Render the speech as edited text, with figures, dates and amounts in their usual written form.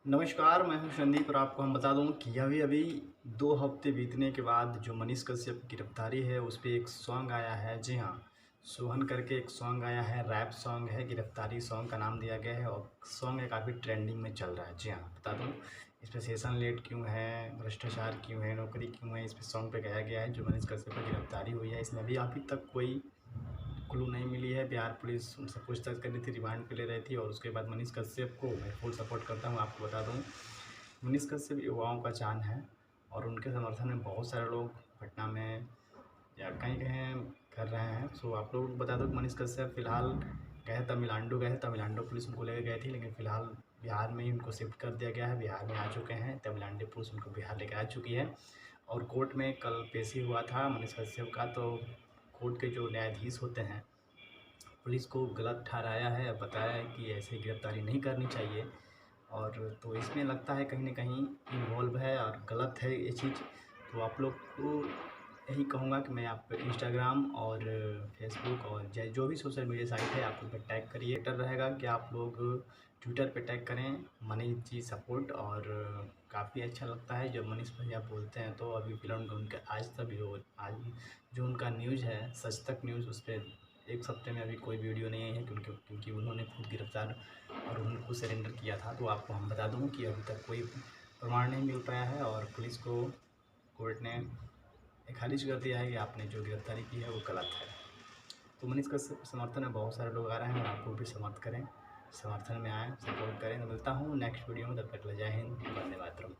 नमस्कार, मैं हूं संदीप और आपको हम बता दूं कि अभी अभी 2 हफ्ते बीतने के बाद जो मनीष कश्यप की गिरफ्तारी है उस पे एक सॉन्ग आया है। जी हाँ, सोहन करके एक सॉन्ग आया है, रैप सॉन्ग है, गिरफ्तारी सॉन्ग का नाम दिया गया है और सॉन्ग है काफ़ी ट्रेंडिंग में चल रहा है। जी हाँ, बता दूं इस पे सेशन लेट क्यों है, भ्रष्टाचार क्यों है, नौकरी क्यों है, इस पे सॉन्ग पे गाया गया है। जो मनीष कश्यप की गिरफ्तारी हुई है इसमें अभी तक कोई क्लू नहीं मिली है। बिहार पुलिस उनसे पूछताछ कर रही थी, रिमांड पे ले रही थी और उसके बाद मनीष कश्यप को मैं फुल सपोर्ट करता हूँ। आपको बता दूँ मनीष कश्यप युवाओं का चाँद है और उनके समर्थन में बहुत सारे लोग पटना में या कहीं-कहीं कर रहे हैं। सो आप लोगों को बता दो कि मनीष कश्यप फ़िलहाल गए थे, तमिलनाडु पुलिस उनको लेके गई थी, लेकिन फ़िलहाल बिहार में ही उनको शिफ्ट कर दिया गया है। बिहार में आ चुके हैं, तमिलनाडु पुलिस उनको बिहार लेके आ चुकी है और कोर्ट में कल पेशी हुआ था मनीष कश्यप का। तो कोर्ट के जो न्यायाधीश होते हैं, पुलिस को गलत ठहराया है, बताया है कि ऐसे गिरफ्तारी नहीं करनी चाहिए और तो इसमें लगता है कहीं न कहीं इन्वॉल्व है और गलत है ये चीज़। तो आप लोग को यही कहूँगा कि मैं आप इंस्टाग्राम और फेसबुक और जो भी सोशल मीडिया साइट है आप उन पर टैग करिए। बेटर रहेगा कि आप लोग ट्विटर पे टैग करें मनीष जी सपोर्ट। और काफ़ी अच्छा लगता है जब मनीष भैया बोलते हैं। तो अभी फिलहाल उनके आज जो उनका न्यूज़ है सच तक न्यूज़, उस पर एक हफ्ते में अभी कोई वीडियो नहीं आई है क्योंकि उन्होंने खुद गिरफ्तार और उन्होंने खुद सरेंडर किया था। तो आपको हम बता दूँ कि अभी तक कोई प्रमाण नहीं मिल पाया है और पुलिस को कोर्ट ने खारिज कर दिया है कि आपने जो गिरफ्तारी की है वो गलत है। तो मनीष का समर्थन में बहुत सारे लोग आ रहे हैं और आप लोग भी समर्थन में आएँ, सपोर्ट करें। तो मिलता हूँ नेक्स्ट वीडियो में, तब तक के लिए जय हिंद, वंदे मातरम।